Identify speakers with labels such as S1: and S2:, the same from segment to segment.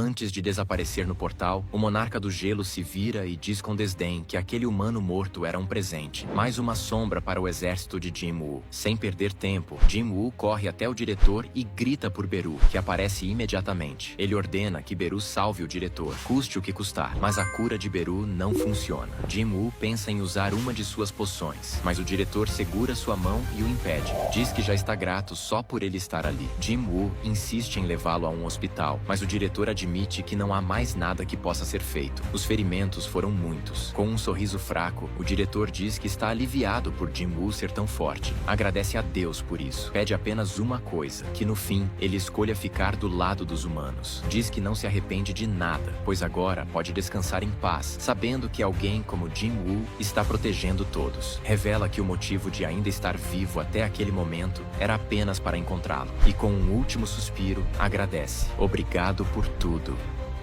S1: Antes de desaparecer no portal, o monarca do gelo se vira e diz com desdém que aquele humano morto era um presente, mais uma sombra para o exército de Jin Woo. Sem perder tempo, Jin Woo corre até o diretor e grita por Beru, que aparece imediatamente. Ele ordena que Beru salve o diretor, custe o que custar, mas a cura de Beru não funciona. Jin Woo pensa em usar uma de suas poções, mas o diretor segura sua mão e o impede. Diz que já está grato só por ele estar ali. Jin Woo insiste em levá-lo a um hospital, mas o diretor admite que não há mais nada que possa ser feito. Os ferimentos foram muitos. Com um sorriso fraco, o diretor diz que está aliviado por Jin Woo ser tão forte. Agradece a Deus por isso. Pede apenas uma coisa, que no fim, ele escolha ficar do lado dos humanos. Diz que não se arrepende de nada, pois agora pode descansar em paz, sabendo que alguém como Jin Woo está protegendo todos. Revela que o motivo de ainda estar vivo até aquele momento era apenas para encontrá-lo. E com um último suspiro, agradece. Obrigado por tudo,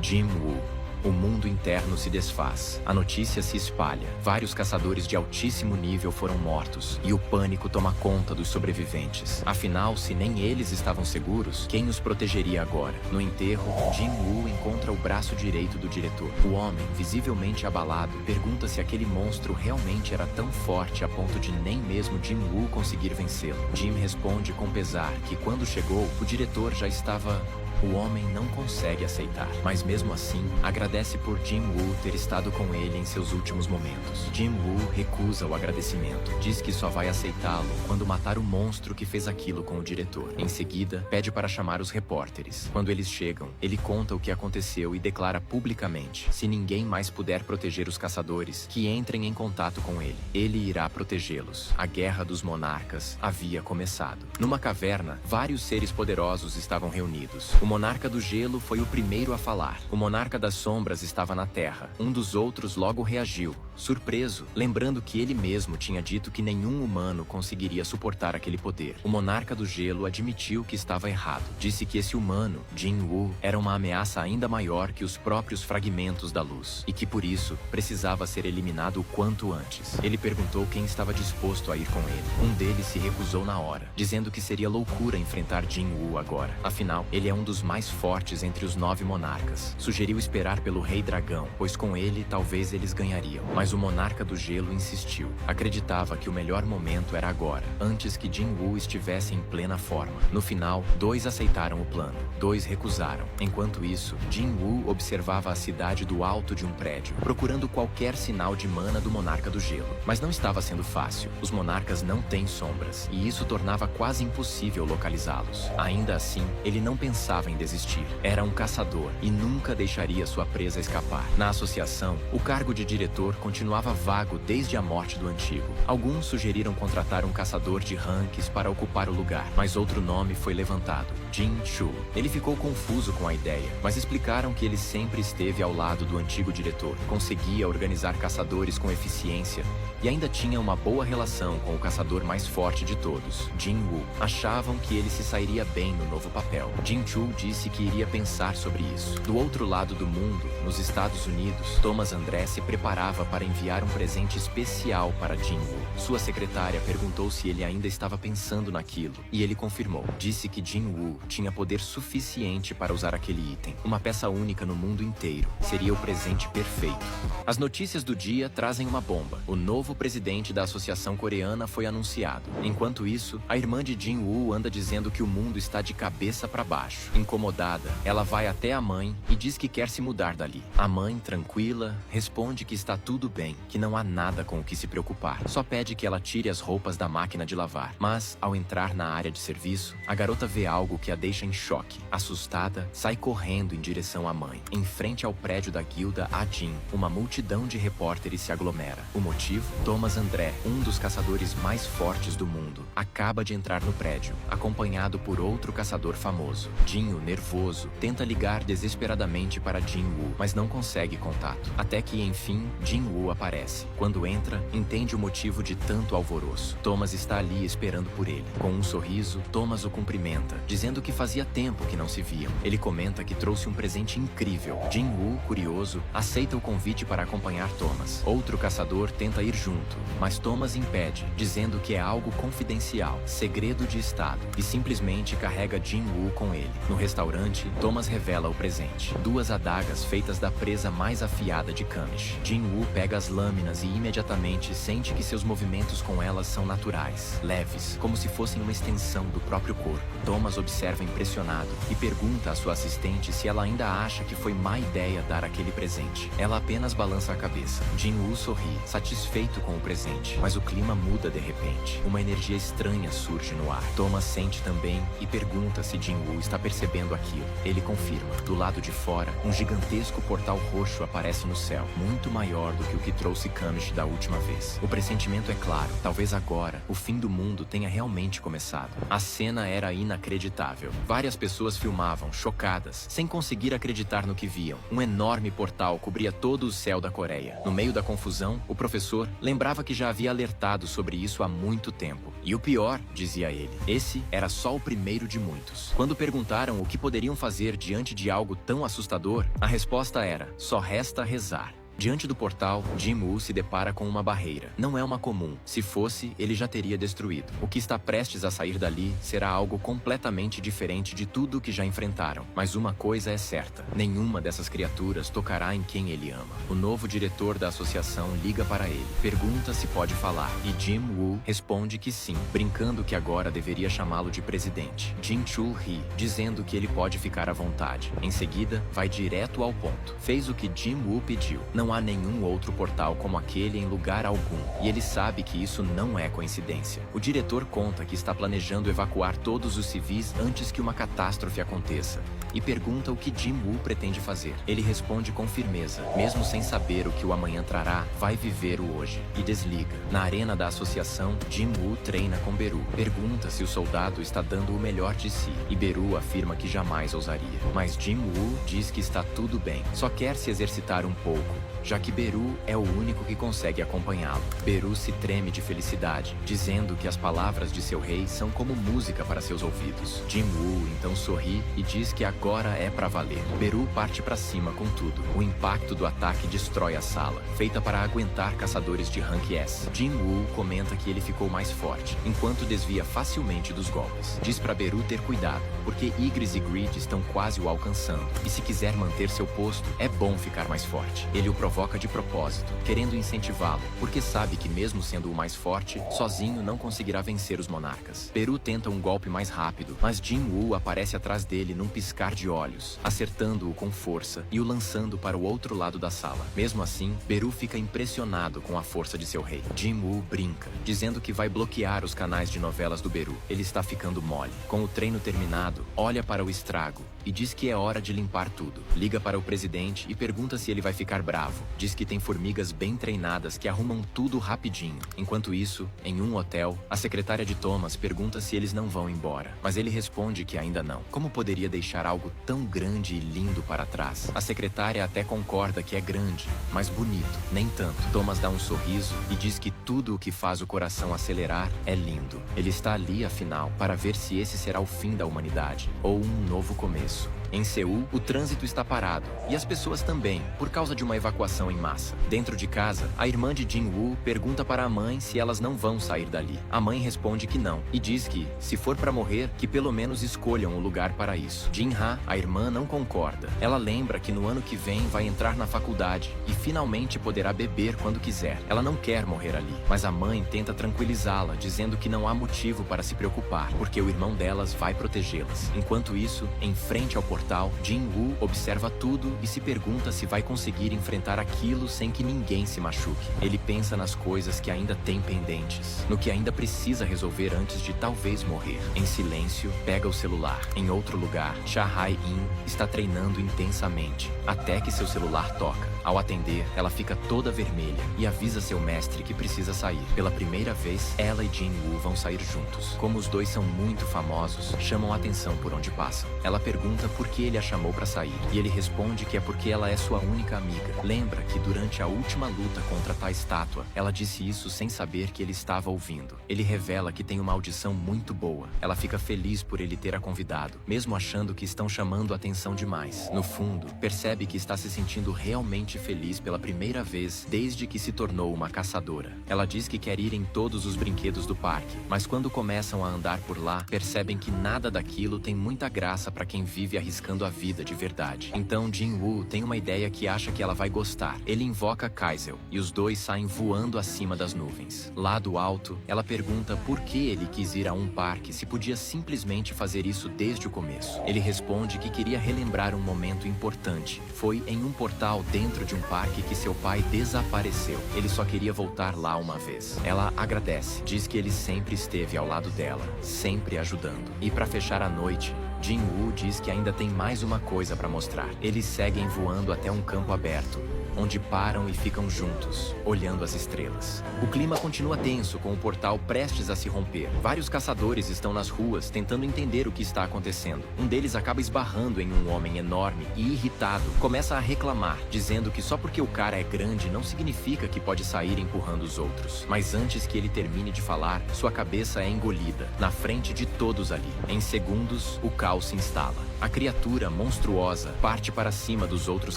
S1: Jin Woo. O mundo interno se desfaz. A notícia se espalha. Vários caçadores de altíssimo nível foram mortos. E o pânico toma conta dos sobreviventes. Afinal, se nem eles estavam seguros, quem os protegeria agora? No enterro, Jin Woo encontra o braço direito do diretor. O homem, visivelmente abalado, pergunta se aquele monstro realmente era tão forte a ponto de nem mesmo Jin Woo conseguir vencê-lo. Jin responde com pesar que quando chegou, o diretor já estava... O homem não consegue aceitar, mas mesmo assim, agradece por Jin Woo ter estado com ele em seus últimos momentos. Jin Woo recusa o agradecimento, diz que só vai aceitá-lo quando matar o monstro que fez aquilo com o diretor. Em seguida, pede para chamar os repórteres. Quando eles chegam, ele conta o que aconteceu e declara publicamente, se ninguém mais puder proteger os caçadores, que entrem em contato com ele. Ele irá protegê-los. A Guerra dos Monarcas havia começado. Numa caverna, vários seres poderosos estavam reunidos. O monarca do gelo foi o primeiro a falar. O monarca das sombras estava na terra. Um dos outros logo reagiu, surpreso, lembrando que ele mesmo tinha dito que nenhum humano conseguiria suportar aquele poder. O monarca do gelo admitiu que estava errado. Disse que esse humano, Jin Woo, era uma ameaça ainda maior que os próprios fragmentos da luz, e que por isso precisava ser eliminado o quanto antes. Ele perguntou quem estava disposto a ir com ele. Um deles se recusou na hora, dizendo que seria loucura enfrentar Jin Woo agora. Afinal, ele é um dos mais fortes entre os 9 monarcas. Sugeriu esperar pelo Rei Dragão, pois com ele talvez eles ganhariam. Mas o monarca do gelo insistiu. Acreditava que o melhor momento era agora, antes que Jin Woo estivesse em plena forma. No final, 2 aceitaram o plano, 2 recusaram. Enquanto isso, Jin Woo observava a cidade do alto de um prédio, procurando qualquer sinal de mana do monarca do gelo. Mas não estava sendo fácil. Os monarcas não têm sombras, e isso tornava quase impossível localizá-los. Ainda assim, ele não pensava em desistir. Era um caçador e nunca deixaria sua presa escapar. Na associação, o cargo de diretor continuava vago desde a morte do antigo. Alguns sugeriram contratar um caçador de ranks para ocupar o lugar, mas outro nome foi levantado: Jin Chu. Ele ficou confuso com a ideia, mas explicaram que ele sempre esteve ao lado do antigo diretor, conseguia organizar caçadores com eficiência e ainda tinha uma boa relação com o caçador mais forte de todos, Jin Woo. Achavam que ele se sairia bem no novo papel. Jin Chu disse que iria pensar sobre isso. Do outro lado do mundo, nos Estados Unidos, Thomas André se preparava para enviar um presente especial para Jin Woo. Sua secretária perguntou se ele ainda estava pensando naquilo, e ele confirmou. Disse que Jin Woo tinha poder suficiente para usar aquele item. Uma peça única no mundo inteiro. Seria o presente perfeito. As notícias do dia trazem uma bomba. O novo presidente da Associação Coreana foi anunciado. Enquanto isso, a irmã de Jin Woo anda dizendo que o mundo está de cabeça para baixo. Incomodada, ela vai até a mãe e diz que quer se mudar dali. A mãe, tranquila, responde que está tudo bem, que não há nada com o que se preocupar. Só pede que ela tire as roupas da máquina de lavar. Mas, ao entrar na área de serviço, a garota vê algo que a deixa em choque. Assustada, sai correndo em direção à mãe. Em frente ao prédio da guilda Ajin, uma multidão de repórteres se aglomera. O motivo? Thomas André, um dos caçadores mais fortes do mundo, acaba de entrar no prédio, acompanhado por outro caçador famoso. Jinho, nervoso, tenta ligar desesperadamente para Jin Woo, mas não consegue contato. Até que, enfim, Jin Woo Woo aparece. Quando entra, entende o motivo de tanto alvoroço. Thomas está ali esperando por ele. Com um sorriso, Thomas o cumprimenta, dizendo que fazia tempo que não se viam. Ele comenta que trouxe um presente incrível. Jin-woo, curioso, aceita o convite para acompanhar Thomas. Outro caçador tenta ir junto, mas Thomas impede, dizendo que é algo confidencial, segredo de estado, e simplesmente carrega Jin-woo com ele. No restaurante, Thomas revela o presente. 2 adagas feitas da presa mais afiada de Kamish. Jin-woo pega as lâminas e imediatamente sente que seus movimentos com elas são naturais, leves, como se fossem uma extensão do próprio corpo. Thomas observa impressionado e pergunta à sua assistente se ela ainda acha que foi má ideia dar aquele presente. Ela apenas balança a cabeça. Jin-woo sorri, satisfeito com o presente, mas o clima muda de repente. Uma energia estranha surge no ar. Thomas sente também e pergunta se Jin-woo está percebendo aquilo. Ele confirma. Do lado de fora, um gigantesco portal roxo aparece no céu, muito maior do que o que trouxe Kamish da última vez. O pressentimento é claro. Talvez agora, o fim do mundo tenha realmente começado. A cena era inacreditável. Várias pessoas filmavam, chocadas, sem conseguir acreditar no que viam. Um enorme portal cobria todo o céu da Coreia. No meio da confusão, o professor lembrava que já havia alertado sobre isso há muito tempo. E o pior, dizia ele, esse era só o primeiro de muitos. Quando perguntaram o que poderiam fazer diante de algo tão assustador, a resposta era: só resta rezar. Diante do portal, Jin-woo se depara com uma barreira. Não é uma comum. Se fosse, ele já teria destruído. O que está prestes a sair dali será algo completamente diferente de tudo que já enfrentaram. Mas uma coisa é certa: nenhuma dessas criaturas tocará em quem ele ama. O novo diretor da associação liga para ele, pergunta se pode falar, e Jin-woo responde que sim, brincando que agora deveria chamá-lo de presidente. Jin-chul ri, dizendo que ele pode ficar à vontade. Em seguida, vai direto ao ponto. Fez o que Jin-woo pediu. Não há nenhum outro portal como aquele em lugar algum, e ele sabe que isso não é coincidência. O diretor conta que está planejando evacuar todos os civis antes que uma catástrofe aconteça, e pergunta o que Jin-woo pretende fazer. Ele responde com firmeza, mesmo sem saber o que o amanhã trará, vai viver o hoje, e desliga. Na arena da associação, Jin-woo treina com Beru. Pergunta se o soldado está dando o melhor de si, e Beru afirma que jamais ousaria. Mas Jin-woo diz que está tudo bem, só quer se exercitar um pouco, já que Beru é o único que consegue acompanhá-lo. Beru se treme de felicidade, dizendo que as palavras de seu rei são como música para seus ouvidos. Jin-woo então sorri e diz que agora é pra valer. Beru parte pra cima com tudo. O impacto do ataque destrói a sala, feita para aguentar caçadores de rank S. Jin-woo comenta que ele ficou mais forte, enquanto desvia facilmente dos golpes. Diz pra Beru ter cuidado, porque Igris e Greed estão quase o alcançando, e se quiser manter seu posto, é bom ficar mais forte. Ele o provoca de propósito, querendo incentivá-lo, porque sabe que mesmo sendo o mais forte, sozinho não conseguirá vencer os monarcas. Beru tenta um golpe mais rápido, mas Jin-woo aparece atrás dele num piscar de olhos, acertando-o com força e o lançando para o outro lado da sala. Mesmo assim, Beru fica impressionado com a força de seu rei. Jin-woo brinca, dizendo que vai bloquear os canais de novelas do Beru. Ele está ficando mole. Com o treino terminado, olha para o estrago e diz que é hora de limpar tudo. Liga para o presidente e pergunta se ele vai ficar bravo. Diz que tem formigas bem treinadas que arrumam tudo rapidinho. Enquanto isso, em um hotel, a secretária de Thomas pergunta se eles não vão embora, mas ele responde que ainda não. Como poderia deixar algo tão grande e lindo para trás? A secretária até concorda que é grande, mas bonito, nem tanto. Thomas dá um sorriso e diz que tudo o que faz o coração acelerar é lindo. Ele está ali, afinal, para ver se esse será o fim da humanidade, ou um novo começo. Em Seul, o trânsito está parado, e as pessoas também, por causa de uma evacuação em massa. Dentro de casa, a irmã de Jin-woo pergunta para a mãe se elas não vão sair dali. A mãe responde que não, e diz que, se for para morrer, que pelo menos escolham um lugar para isso. Jin-ha, a irmã, não concorda. Ela lembra que no ano que vem vai entrar na faculdade, e finalmente poderá beber quando quiser. Ela não quer morrer ali, mas a mãe tenta tranquilizá-la, dizendo que não há motivo para se preocupar, porque o irmão delas vai protegê-las. Enquanto isso, em frente ao portal, Jin-woo observa tudo e se pergunta se vai conseguir enfrentar aquilo sem que ninguém se machuque. Ele pensa nas coisas que ainda tem pendentes, no que ainda precisa resolver antes de talvez morrer. Em silêncio, pega o celular. Em outro lugar, Cha Hae-in está treinando intensamente, até que seu celular toca. Ao atender, ela fica toda vermelha e avisa seu mestre que precisa sair. Pela primeira vez, ela e Jin-woo vão sair juntos. Como os dois são muito famosos, chamam a atenção por onde passam. Ela pergunta por que ele a chamou para sair, e ele responde que é porque ela é sua única amiga. Lembra que durante a última luta contra tal estátua, ela disse isso sem saber que ele estava ouvindo. Ele revela que tem uma audição muito boa. Ela fica feliz por ele ter a convidado, mesmo achando que estão chamando a atenção demais. No fundo, percebe que está se sentindo realmente feliz pela primeira vez desde que se tornou uma caçadora. Ela diz que quer ir em todos os brinquedos do parque, mas quando começam a andar por lá, percebem que nada daquilo tem muita graça para quem vive arriscando a vida de verdade. Então Jin-woo tem uma ideia que acha que ela vai gostar. Ele invoca Kaizel e os dois saem voando acima das nuvens. Lá do alto, ela pergunta por que ele quis ir a um parque se podia simplesmente fazer isso desde o começo. Ele responde que queria relembrar um momento importante. Foi em um portal dentro de um parque que seu pai desapareceu. Ele só queria voltar lá uma vez. Ela agradece, diz que ele sempre esteve ao lado dela, sempre ajudando. E para fechar a noite, Jin-woo diz que ainda tem mais uma coisa para mostrar. Eles seguem voando até um campo aberto, onde param e ficam juntos, olhando as estrelas. O clima continua tenso, com o portal prestes a se romper. Vários caçadores estão nas ruas, tentando entender o que está acontecendo. Um deles acaba esbarrando em um homem enorme e, irritado, começa a reclamar, dizendo que só porque o cara é grande não significa que pode sair empurrando os outros. Mas antes que ele termine de falar, sua cabeça é engolida, na frente de todos ali. Em segundos, o caos se instala. A criatura monstruosa parte para cima dos outros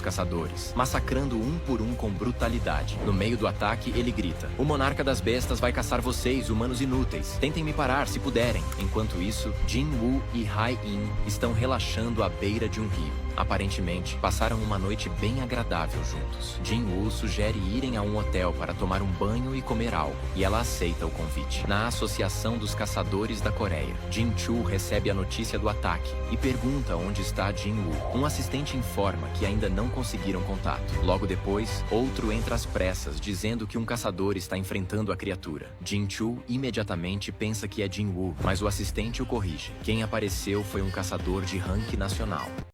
S1: caçadores, massacrando um por um com brutalidade. No meio do ataque, ele grita: "O monarca das bestas vai caçar vocês, humanos inúteis. Tentem me parar se puderem." Enquanto isso, Jin-woo e Hai-in estão relaxando à beira de um rio. Aparentemente, passaram uma noite bem agradável juntos. Jin-woo sugere irem a um hotel para tomar um banho e comer algo, e ela aceita o convite. Na Associação dos Caçadores da Coreia, Jin-chul recebe a notícia do ataque e pergunta onde está Jin-woo. Um assistente informa que ainda não conseguiram contato. Logo depois, outro entra às pressas, dizendo que um caçador está enfrentando a criatura. Jin-chul imediatamente pensa que é Jin-woo, mas o assistente o corrige. Quem apareceu foi um caçador de ranking nacional.